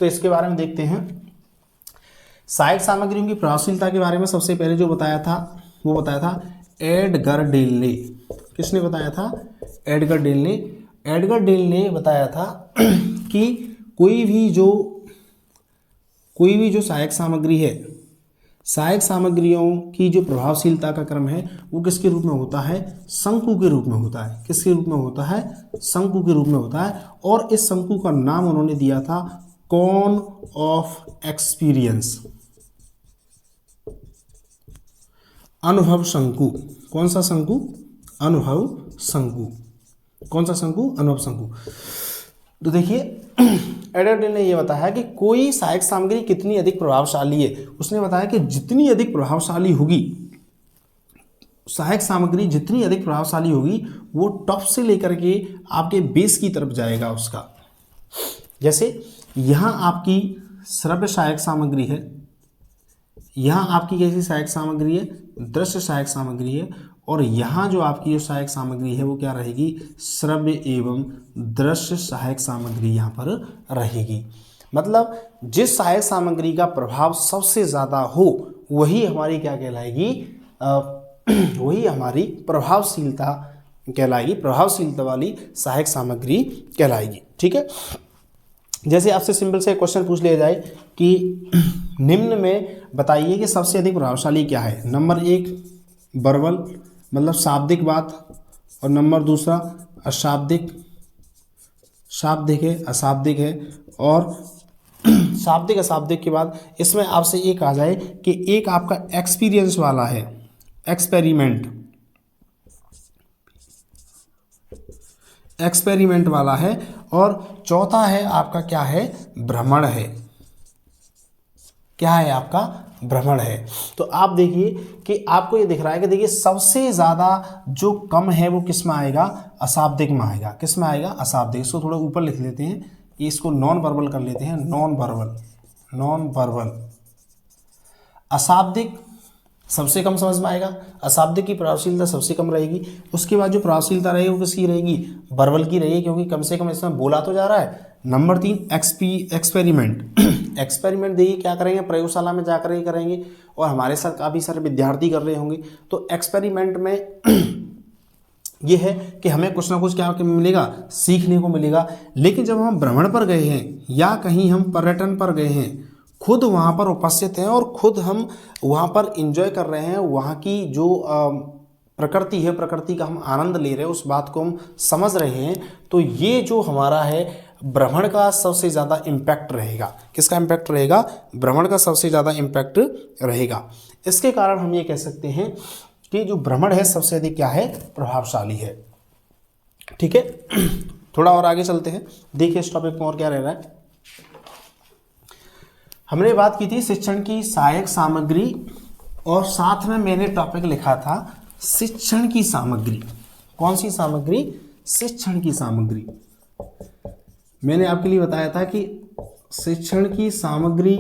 तो इसके बारे में देखते हैं। सहायक सामग्रियों की प्रभावशीलता के बारे में सबसे पहले जो बताया था वो बताया था एडगर डेल ने। किसने बताया था, एडगर डेल ने। एडगर डेल ने बताया था कि कोई भी जो सहायक सामग्री है, सहायक सामग्रियों की जो प्रभावशीलता का क्रम है वो किसके रूप में होता है, शंकु के रूप में होता है। किसके रूप में होता है, शंकु के रूप में होता है, और इस शंकु का नाम उन्होंने दिया था कॉन ऑफ एक्सपीरियंस, अनुभव शंकु। कौन सा शंकु, अनुभव शंकु। कौन सा शंकु, अनुभव शंकु। तो देखिए एडगर डेल ने यह बताया कि कोई सहायक सामग्री कितनी अधिक प्रभावशाली है। उसने बताया कि जितनी अधिक प्रभावशाली होगी सहायक सामग्री, जितनी अधिक प्रभावशाली होगी वो टॉप से लेकर के आपके बेस की तरफ जाएगा उसका। जैसे यहाँ आपकी श्रव्य सहायक सामग्री है, यहाँ आपकी कैसी सहायक सामग्री है, दृश्य सहायक सामग्री है, और यहाँ जो आपकी जो सहायक सामग्री है वो क्या रहेगी, श्रव्य एवं दृश्य सहायक सामग्री यहाँ पर रहेगी। मतलब जिस सहायक सामग्री का प्रभाव सबसे ज़्यादा हो वही हमारी क्या कहलाएगी, वही हमारी प्रभावशीलता कहलाएगी, प्रभावशीलता वाली सहायक सामग्री कहलाएगी। ठीक है, जैसे आपसे सिंपल से क्वेश्चन पूछ लिया जाए कि निम्न में बताइए कि सबसे अधिक प्रभावशाली क्या है। नंबर 1 वर्बल मतलब शाब्दिक बात, और नंबर दूसरा अशाब्दिक, शाब्दिक है अशाब्दिक है, और शाब्दिक अशाब्दिक के बाद इसमें आपसे एक आ जाए कि एक आपका एक्सपीरियंस वाला है, एक्सपेरिमेंट वाला है, और चौथा है आपका क्या है, भ्रमण है। क्या है आपका, भ्रमण है। तो आप देखिए कि आपको ये दिख रहा है कि देखिए सबसे ज़्यादा जो कम है वो किस में आएगा, अशाब्दिक में आएगा। किस में आएगा, अशाब्दिक। इसको थोड़ा ऊपर लिख लेते हैं, इसको नॉन वर्बल कर लेते हैं, नॉन वर्बल। अशाब्दिक सबसे कम समझ में आएगा, अशाब्दिक की प्रभावशीलता सबसे कम रहेगी। उसके बाद जो प्रभावशीलता रहेगी वो किसकी रहेगी, वर्बल की रहेगी, क्योंकि कम से कम इसमें बोला तो जा रहा है। Number 3 experiment. एक्सपेरिमेंट देखिए क्या करेंगे, प्रयोगशाला में जाकर ही करेंगे, और हमारे साथ काफ़ी सारे विद्यार्थी कर रहे होंगे। तो एक्सपेरिमेंट में ये है कि हमें कुछ ना कुछ क्या मिलेगा, सीखने को मिलेगा। लेकिन जब हम भ्रमण पर गए हैं या कहीं हम पर्यटन पर गए हैं, खुद वहाँ पर उपस्थित हैं और खुद हम वहाँ पर एंजॉय कर रहे हैं, वहाँ की जो प्रकृति है, प्रकृति का हम आनंद ले रहे हैं, उस बात को हम समझ रहे हैं, तो ये जो हमारा है भ्रमण का सबसे ज़्यादा इम्पैक्ट रहेगा। किसका इम्पैक्ट रहेगा, भ्रमण का सबसे ज़्यादा इम्पैक्ट रहेगा। इसके कारण हम ये कह सकते हैं कि जो भ्रमण है सबसे अधिक क्या है, प्रभावशाली है। ठीक है, थोड़ा और आगे चलते हैं, देखिए इस टॉपिक में और क्या रह रहा है। हमने बात की थी शिक्षण की सहायक सामग्री, और साथ में मैंने टॉपिक लिखा था शिक्षण की सामग्री। कौन सी सामग्री, शिक्षण की सामग्री। मैंने आपके लिए बताया था कि शिक्षण की सामग्री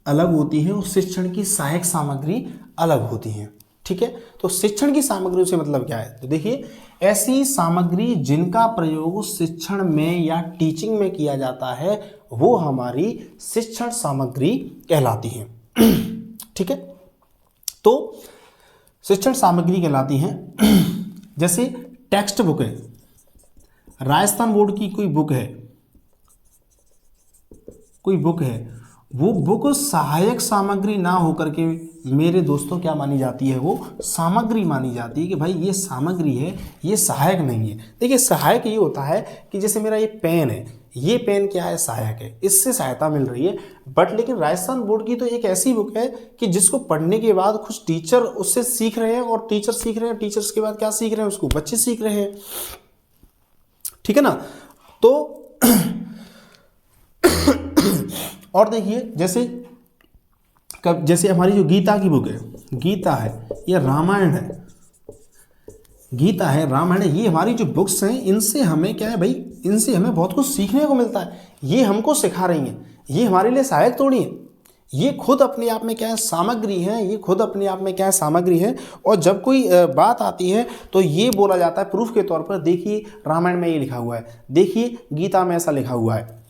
अलग होती है और शिक्षण की सहायक सामग्री अलग होती है। ठीक है, तो शिक्षण की सामग्री से मतलब क्या है, तो देखिए ऐसी सामग्री जिनका प्रयोग शिक्षण में या टीचिंग में किया जाता है वो हमारी शिक्षण सामग्री कहलाती है। ठीक है। तो शिक्षण सामग्री कहलाती हैं जैसे टेक्स्ट बुक है, राजस्थान बोर्ड की कोई बुक है, वो बुक सहायक सामग्री ना होकर के मेरे दोस्तों क्या मानी जाती है, वो सामग्री मानी जाती है कि भाई ये सामग्री है, ये सहायक नहीं है। देखिए सहायक ये होता है कि जैसे मेरा ये पेन है, ये पेन क्या है, सहायक है, इससे सहायता मिल रही है। बट लेकिन राजस्थान बोर्ड की तो एक ऐसी बुक है कि जिसको पढ़ने के बाद कुछ टीचर उससे सीख रहे हैं, और टीचर सीख रहे हैं, टीचर्स के बाद क्या सीख रहे हैं, उसको बच्चे सीख रहे हैं, ठीक है ना। तो और देखिए जैसे हमारी जो गीता की बुक है, गीता है या रामायण है, गीता है, रामायण है, ये हमारी जो बुक्स हैं इनसे हमें क्या है भाई, इनसे हमें बहुत कुछ सीखने को मिलता है। ये हमको सिखा रही हैं, ये हमारे लिए सहायक थोड़ी है, ये खुद अपने आप में क्या है, सामग्री है, ये खुद अपने आप में क्या है, सामग्री है। और जब कोई बात आती है तो ये बोला जाता है प्रूफ के तौर पर, देखिए रामायण में ये लिखा हुआ है, देखिए गीता में ऐसा लिखा हुआ है,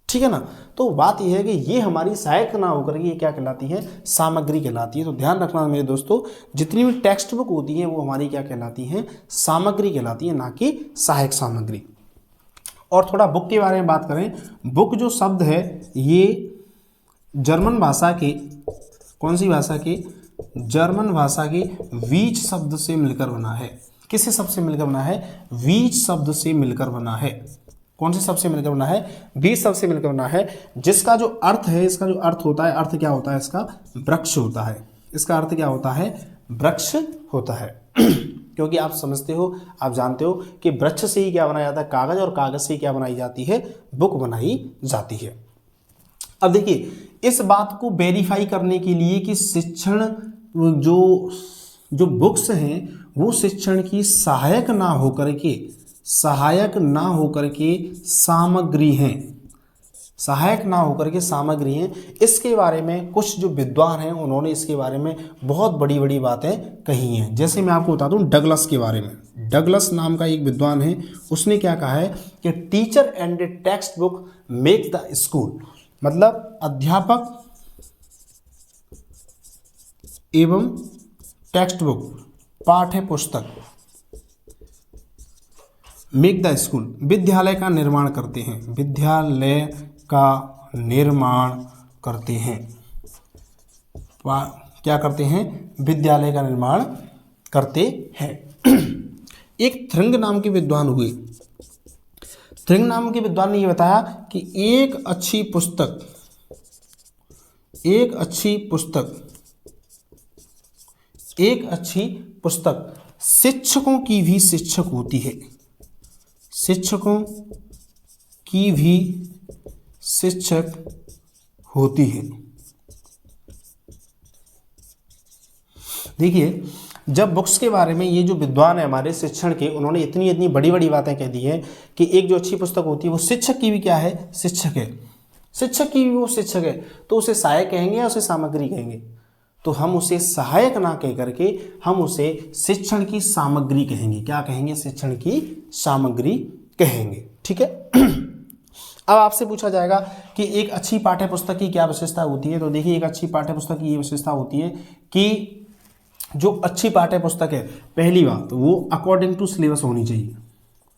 ठीक है ना। तो बात यह है कि ये हमारी सहायक ना होकर के ये क्या कहलाती है, सामग्री कहलाती है। तो ध्यान रखना मेरे दोस्तों, जितनी भी टेक्स्ट बुक होती हैं वो हमारी क्या कहलाती हैं, सामग्री कहलाती है, ना कि सहायक सामग्री। और थोड़ा बुक के बारे में बात करें, बुक जो शब्द है ये जर्मन भाषा के, कौन सी भाषा के, जर्मन भाषा के वीच शब्द से मिलकर बना है। किस शब्द से मिलकर बना है, वीच शब्द से मिलकर बना है। कौन से शब्द से मिलकर बना है, वीच शब्द से मिलकर बना है, जिसका जो अर्थ है, इसका जो अर्थ होता है, अर्थ क्या होता है इसका, वृक्ष होता है। इसका अर्थ क्या होता है, वृक्ष होता है क्योंकि आप समझते हो, आप जानते हो कि वृक्ष से ही क्या बनाया जाता है, कागज, और कागज से ही क्या बनाई जाती है, बुक बनाई जाती है। अब देखिए इस बात को वेरीफाई करने के लिए कि शिक्षण जो बुक्स हैं वो शिक्षण की सहायक ना होकर के सामग्री हैं, सहायक ना होकर के सामग्री हैं। इसके बारे में कुछ जो विद्वान हैं उन्होंने इसके बारे में बहुत बड़ी बड़ी बातें कही हैं। जैसे मैं आपको बता दूं डगलस के बारे में, डगलस नाम का एक विद्वान है, उसने क्या कहा है कि teacher and text book make the school, मतलब अध्यापक एवं टेक्स्ट बुक, पाठ्य पुस्तक, मेक द स्कूल, विद्यालय का निर्माण करते हैं, विद्यालय का निर्माण करते हैं, क्या करते हैं, विद्यालय का निर्माण करते हैं। एक थ्रिंग नाम के विद्वान हुए, थ्रिंग नाम के विद्वान ने यह बताया कि एक अच्छी पुस्तक शिक्षकों की भी शिक्षक होती है, शिक्षकों की भी शिक्षक होती है। देखिए जब बुक्स के बारे में ये जो विद्वान है हमारे शिक्षण के, उन्होंने इतनी बड़ी बड़ी बातें कह दी हैं कि एक जो अच्छी पुस्तक होती है वो शिक्षक की भी क्या है, शिक्षक है, शिक्षक की भी वो शिक्षक है, तो उसे सहायक कहेंगे या उसे सामग्री कहेंगे, तो हम उसे सहायक ना कह करके हम उसे शिक्षण की सामग्री कहेंगे। क्या कहेंगे, शिक्षण की सामग्री कहेंगे, ठीक है। अब आपसे पूछा जाएगा कि एक अच्छी पाठ्य पुस्तक की क्या विशेषता होती है, तो देखिए एक अच्छी पाठ्य पुस्तक की ये विशेषता होती है कि जो अच्छी पाठ्य पुस्तक है, पहली बात वो अकॉर्डिंग टू सिलेबस होनी चाहिए,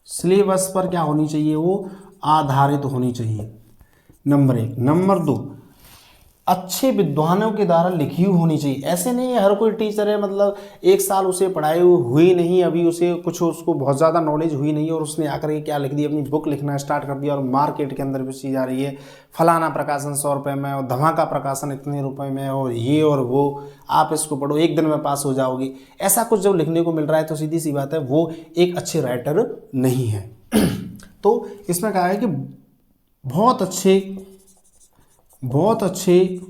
सिलेबस पर क्या होनी चाहिए, वो आधारित होनी चाहिए, नंबर 1। नंबर 2, अच्छे विद्वानों के द्वारा लिखी हुई होनी चाहिए। ऐसे नहीं है हर कोई टीचर है, मतलब एक साल उसे पढ़ाए हुई नहीं, अभी उसे कुछ उसको बहुत ज़्यादा नॉलेज हुई नहीं और उसने आकर के क्या लिख दिया, अपनी बुक लिखना स्टार्ट कर दिया और मार्केट के अंदर बेची जा रही है, फलाना प्रकाशन 100 रुपये में और धमाका प्रकाशन इतने रुपए में और ये और वो, आप इसको पढ़ो 1 दिन में पास हो जाओगे। ऐसा कुछ जब लिखने को मिल रहा है तो सीधी सी बात है वो एक अच्छे राइटर नहीं है। तो इसमें कहा है कि बहुत अच्छे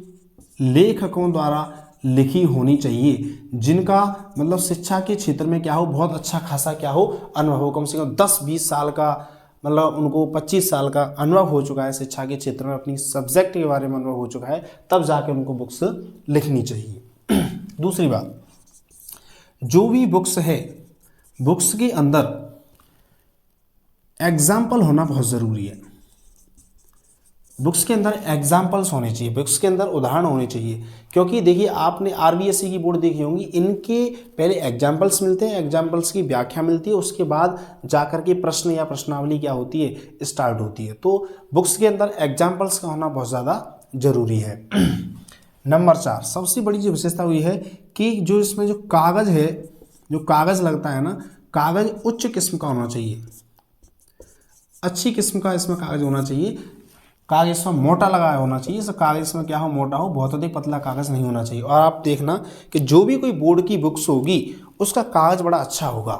लेखकों द्वारा लिखी होनी चाहिए, जिनका मतलब शिक्षा के क्षेत्र में क्या हो, बहुत अच्छा खासा क्या हो, अनुभव हो, कम से कम 10-20 साल का, मतलब उनको 25 साल का अनुभव हो चुका है शिक्षा के क्षेत्र में, अपनी सब्जेक्ट के बारे में अनुभव हो चुका है, तब जाके उनको बुक्स लिखनी चाहिए। दूसरी बात, जो भी बुक्स है, बुक्स के अंदर एग्जाम्पल होना बहुत ज़रूरी है। बुक्स के अंदर एग्जाम्पल्स होने चाहिए, बुक्स के अंदर उदाहरण होने चाहिए। क्योंकि देखिए आपने आरबीएससी की बोर्ड देखी होंगी, इनके पहले एग्जाम्पल्स मिलते हैं, एग्जाम्पल्स की व्याख्या मिलती है, उसके बाद जाकर के प्रश्न या प्रश्नावली क्या होती है, स्टार्ट होती है। तो बुक्स के अंदर एग्जाम्पल्स का होना बहुत ज़्यादा जरूरी है। नंबर 4, सबसे बड़ी जो विशेषता हुई है कि जो इसमें जो कागज़ है, जो कागज़ लगता है ना, कागज़ उच्च किस्म का होना चाहिए, अच्छी किस्म का इसमें कागज़ होना चाहिए। कागज इसमें मोटा लगाया होना चाहिए, इस कागज इसमें क्या हो, मोटा हो, बहुत अधिक पतला कागज नहीं होना चाहिए। और आप देखना कि जो भी कोई बोर्ड की बुक्स होगी उसका कागज बड़ा अच्छा होगा,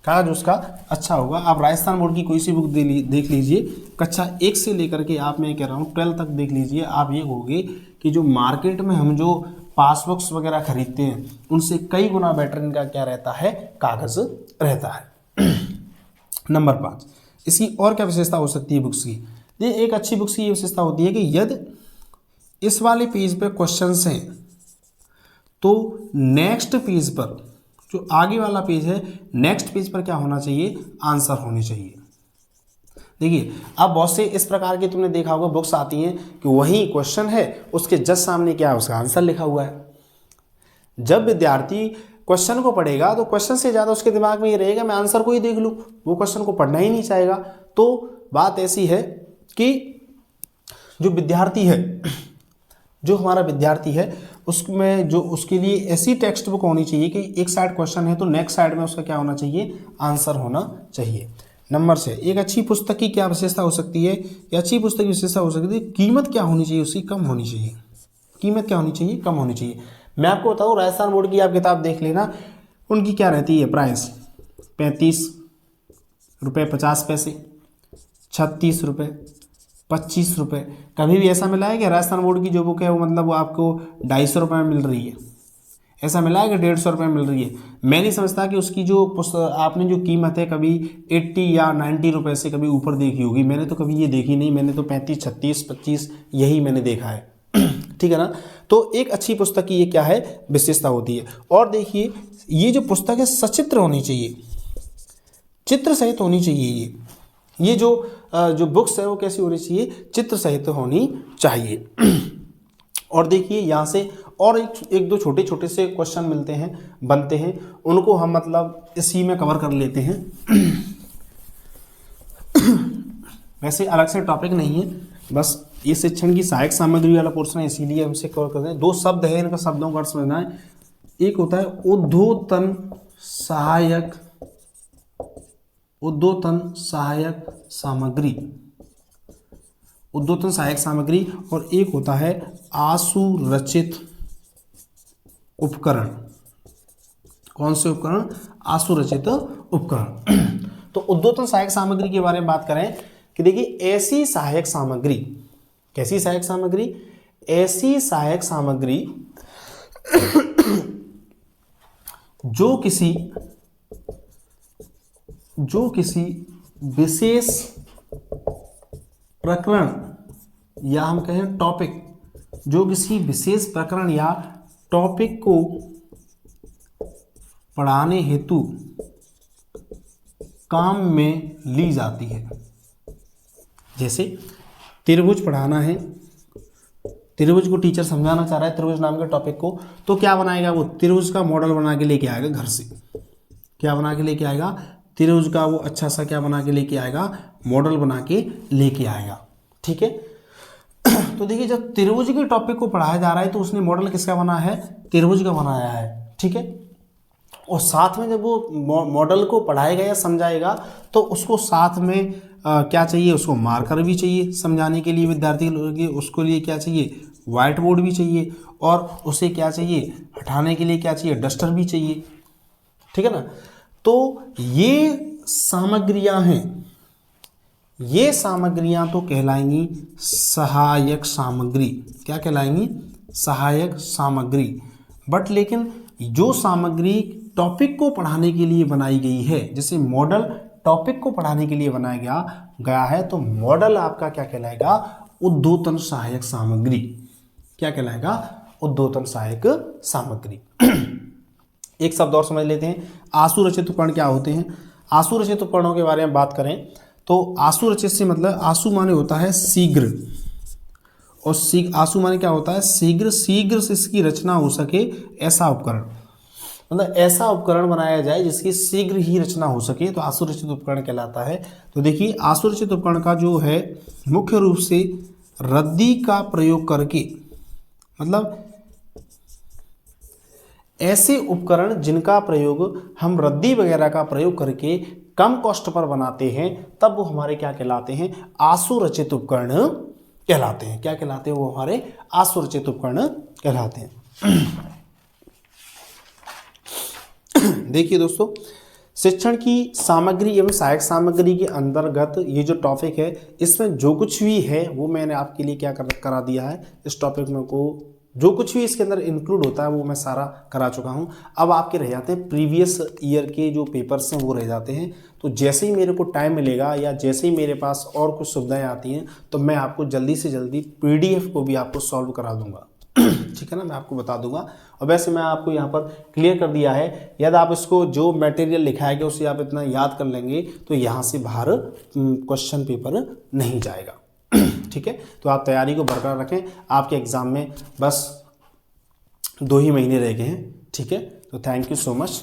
कागज उसका अच्छा होगा। आप राजस्थान बोर्ड की कोई सी बुक देख लीजिए, कक्षा 1 से लेकर के आप, मैं कह रहा हूँ 12 तक देख लीजिए, आप ये कहोगे कि जो मार्केट में हम जो पासबुक्स वगैरह खरीदते हैं उनसे कई गुना बेटर इनका क्या रहता है, कागज रहता है। नंबर 5, इसकी और क्या विशेषता हो सकती है बुक्स की। ये एक अच्छी बुक्स की ये विशेषता होती है कि यदि इस वाले पेज पे क्वेश्चंस हैं तो नेक्स्ट पेज पर, जो आगे वाला पेज है, नेक्स्ट पेज पर क्या होना चाहिए, आंसर होने चाहिए। देखिए अब बहुत से इस प्रकार के तुमने देखा होगा बुक्स आती हैं कि वही क्वेश्चन है, उसके जस्ट सामने क्या है, उसका आंसर लिखा हुआ है। जब विद्यार्थी क्वेश्चन को पढ़ेगा तो क्वेश्चन से ज़्यादा उसके दिमाग में ये रहेगा मैं आंसर को ही देख लूँ, वो क्वेश्चन को पढ़ना ही नहीं चाहेगा। तो बात ऐसी है कि जो विद्यार्थी है, जो हमारा विद्यार्थी है, उसमें जो उसके लिए ऐसी टेक्स्ट बुक होनी चाहिए कि एक साइड क्वेश्चन है तो नेक्स्ट साइड में उसका क्या होना चाहिए, आंसर होना चाहिए। नंबर 6, एक अच्छी पुस्तक की क्या विशेषता हो सकती है, या अच्छी पुस्तक की विशेषता हो सकती है, कीमत क्या होनी चाहिए, उसकी कम होनी चाहिए। कीमत क्या होनी चाहिए, कम होनी चाहिए। मैं आपको बताऊँ, राजस्थान बोर्ड की आप किताब देख लेना, उनकी क्या रहती है प्राइस, 35 रुपये 50 पैसे, 36 रुपये, 25 रुपये। कभी भी ऐसा मिला है कि राजस्थान बोर्ड की जो बुक है वो मतलब वो आपको 250 रुपये में मिल रही है, ऐसा मिला है कि 150 रुपये में मिल रही है। मैं नहीं समझता कि उसकी जो आपने जो कीमत है कभी 80 या 90 रुपये से कभी ऊपर देखी होगी, मैंने तो कभी ये देखी नहीं, मैंने तो 35, 36, 25 यही मैंने देखा है। ठीक है ना। तो एक अच्छी पुस्तक की ये क्या है, विशेषता होती है। और देखिए ये जो पुस्तक है सचित्र होनी चाहिए, चित्र सहित होनी चाहिए। ये जो बुक्स है वो कैसी होनी चाहिए, चित्र सहित होनी चाहिए। और देखिए यहाँ से और एक दो छोटे छोटे से क्वेश्चन मिलते हैं, बनते हैं, उनको हम मतलब इसी में कवर कर लेते हैं। वैसे अलग से टॉपिक नहीं है, बस ये शिक्षण की सहायक सामग्री वाला पोर्शन है, इसीलिए हमसे कवर करते हैं। 2 शब्द है, इनका शब्दों का अर्थ समझना है। एक होता है उद्योतन सहायक सामग्री, उद्योतन सहायक सामग्री, और एक होता है आशुरचित उपकरण। कौन से उपकरण, आशुरचित उपकरण। तो उद्योतन सहायक सामग्री के बारे में बात करें कि देखिए ऐसी सहायक सामग्री, कैसी सहायक सामग्री, ऐसी सहायक सामग्री जो किसी विशेष प्रकरण या हम कहें टॉपिक, जो किसी विशेष प्रकरण या टॉपिक को पढ़ाने हेतु काम में ली जाती है। जैसे त्रिभुज पढ़ाना है, त्रिभुज को टीचर समझाना चाह रहा है त्रिभुज नाम के टॉपिक को, तो क्या बनाएगा वो, त्रिभुज का मॉडल बना के लेके आएगा घर से। क्या बना के लेके आएगा, त्रिभुज का वो अच्छा सा क्या बना के लेके आएगा, मॉडल बना के लेके आएगा। ठीक है। तो देखिए जब त्रिभुज के टॉपिक को पढ़ाया जा रहा है तो उसने मॉडल किसका बनाया है, त्रिभुज का बनाया है। ठीक है। और साथ में जब वो मॉडल को पढ़ाएगा या समझाएगा तो उसको साथ में क्या चाहिए, उसको मार्कर भी चाहिए समझाने के लिए विद्यार्थी लोग, उसको लिए क्या चाहिए, व्हाइट बोर्ड भी चाहिए, और उसे क्या चाहिए, हटाने के लिए क्या चाहिए, डस्टर भी चाहिए। ठीक है ना। तो ये सामग्रियां हैं, ये सामग्रियां तो कहलाएंगी सहायक सामग्री। क्या कहलाएंगी, सहायक सामग्री। बट लेकिन जो सामग्री टॉपिक को पढ़ाने के लिए बनाई गई है, जैसे मॉडल टॉपिक को पढ़ाने के लिए बनाया गया है, तो मॉडल आपका क्या कहलाएगा, उद्योतन सहायक सामग्री। क्या कहलाएगा, उद्योतन सहायक सामग्री। एक शब्द और समझ लेते हैं, आशुरचित उपकरण क्या होते हैं। आशुरचित उपकरणों के बारे में बात करें तो आशुरचित से मतलब, आशु माने होता है शीघ्र, और आसु माने क्या होता है, शीघ्र शीघ्र से इसकी रचना हो सके ऐसा उपकरण, मतलब ऐसा उपकरण बनाया जाए जिसकी शीघ्र ही रचना हो सके, तो आशुरचित उपकरण कहलाता है। तो देखिए आशुरचित उपकरण का जो है मुख्य रूप से रद्दी का प्रयोग करके, मतलब ऐसे उपकरण जिनका प्रयोग हम रद्दी वगैरह का प्रयोग करके कम कॉस्ट पर बनाते हैं, तब वो हमारे क्या कहलाते हैं, आशुरचित उपकरण कहलाते हैं। क्या कहलाते हैं, वो हमारे आशुरचित उपकरण कहलाते हैं। देखिए दोस्तों, शिक्षण की सामग्री एवं सहायक सामग्री के अंतर्गत ये जो टॉपिक है, इसमें जो कुछ भी है वो मैंने आपके लिए क्या करा दिया है, इस टॉपिक में को जो कुछ भी इसके अंदर इंक्लूड होता है वो मैं सारा करा चुका हूँ। अब आपके रह जाते हैं प्रीवियस ईयर के जो पेपर्स हैं वो रह जाते हैं। तो जैसे ही मेरे को टाइम मिलेगा या जैसे ही मेरे पास और कुछ सुविधाएं आती हैं, तो मैं आपको जल्दी से जल्दी PDF को भी आपको सॉल्व करा दूंगा। ठीक है ना, मैं आपको बता दूंगा। और वैसे मैं आपको यहाँ पर क्लियर कर दिया है, यदि आप इसको जो मटेरियल लिखाया गया उसे आप इतना याद कर लेंगे तो यहाँ से बाहर क्वेश्चन पेपर नहीं जाएगा। ठीक है, तो आप तैयारी को बरकरार रखें, आपके एग्ज़ाम में बस 2 ही महीने रह गए हैं। ठीक है, तो थैंक यू सो मच।